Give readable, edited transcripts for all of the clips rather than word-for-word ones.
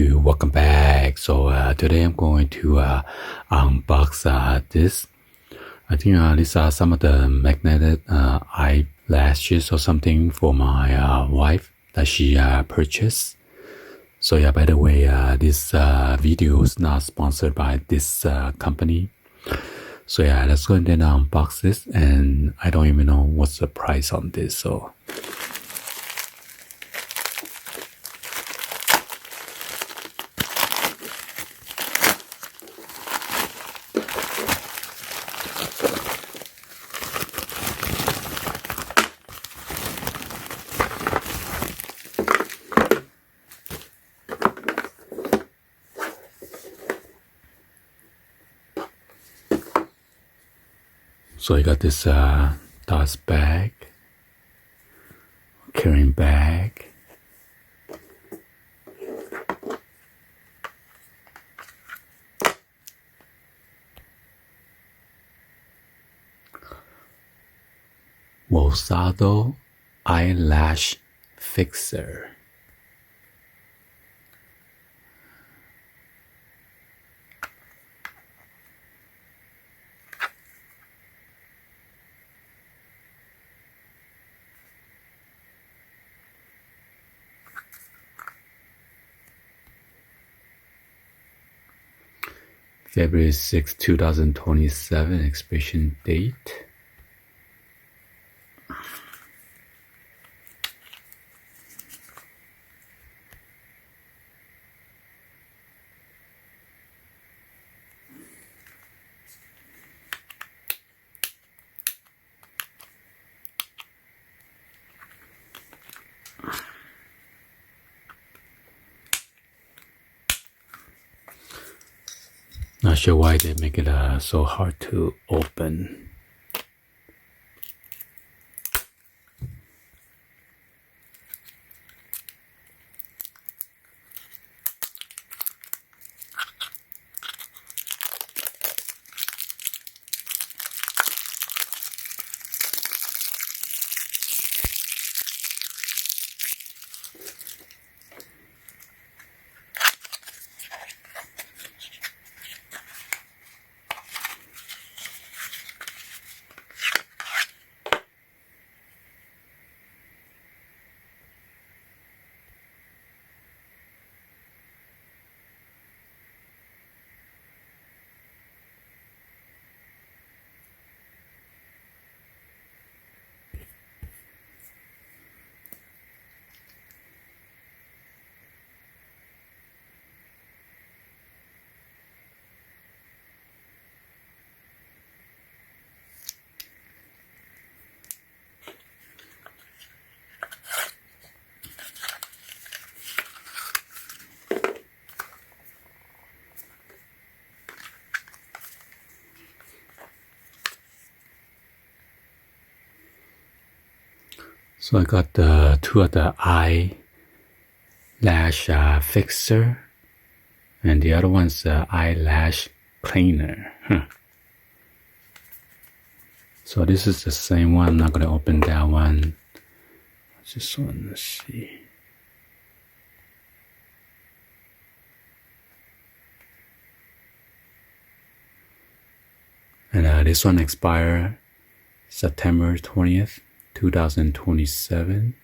welcome back. So today I'm going to unbox this. I think these are some of the magnetic eyelashes or something for my wife that she purchased. So yeah, by the way, this video is not sponsored by this company. So yeah, let's go and then unbox this, and I don't even know what's the price on this. So I got this dust bag, carrying bag, WOSADO Eyelash Fixer. February 6, 2027 expiration date. Not sure why they make it so hard to open. So I got two of the eyelash fixer, and the other one's eyelash cleaner. So this is the same one. I'm not going to open that one. I just want to see. And this one expires September 20th, 2027.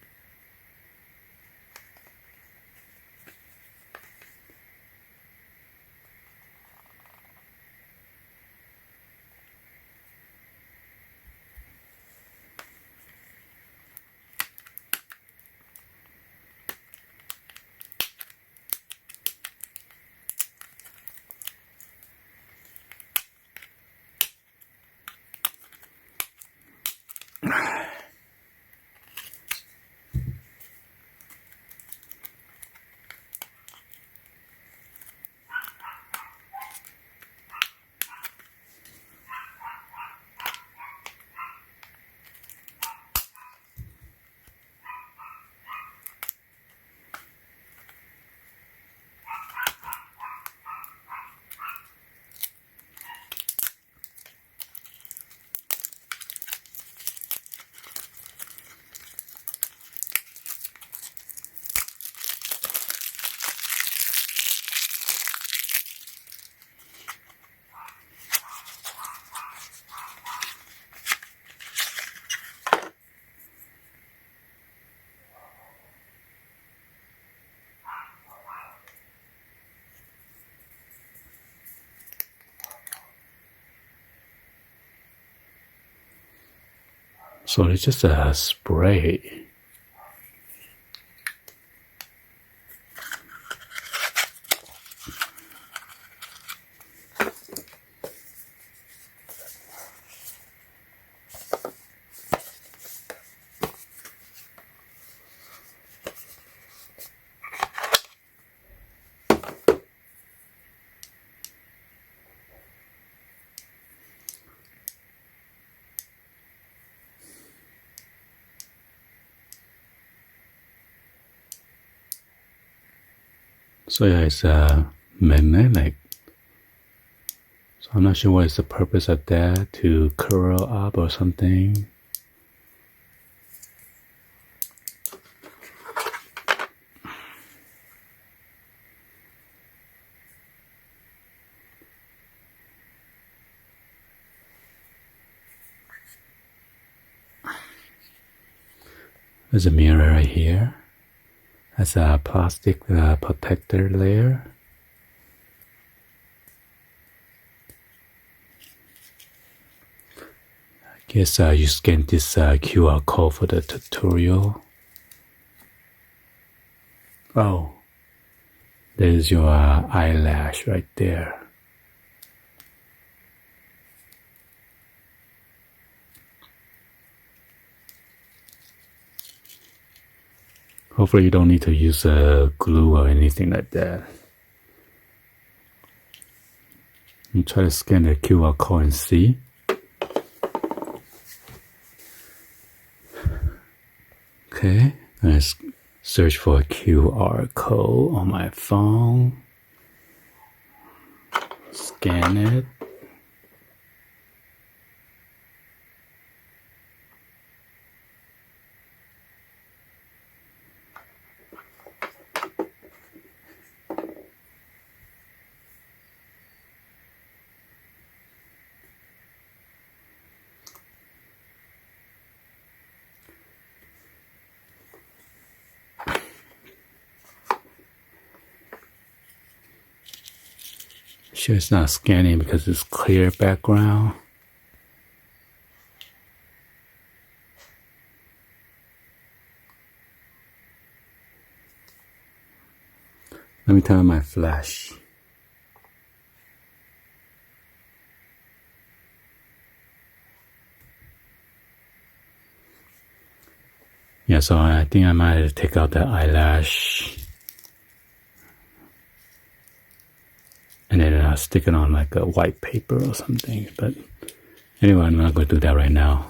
So it's just a spray. So yeah, it's magnetic. So I'm not sure what is the purpose of that, to curl up or something. There's a mirror right here. Has a plastic protector layer. I guess you scan this QR code for the tutorial. Oh, there's your eyelash right there. Hopefully you don't need to use glue or anything like that. You try to scan the QR code and see. Okay, let's search for a QR code on my phone. Scan it. Sure it's not scanning because it's clear background. Let me turn on my flash. Yeah, so I think I might have to take out the eyelash and then stick it on like a white paper or something. But anyway, I'm not going to do that right now.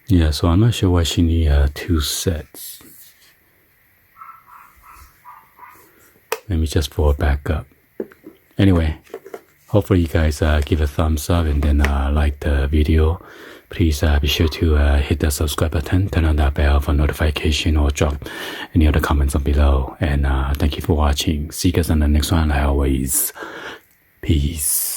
Yeah, so I'm not sure why she needs 2 sets. Let me just fold back up. Anyway, hopefully you guys give a thumbs up and then like the video. Please be sure to hit the subscribe button, turn on that bell for notification, or drop any other comments on below. And thank you for watching. See you guys on the next one. Like always, peace.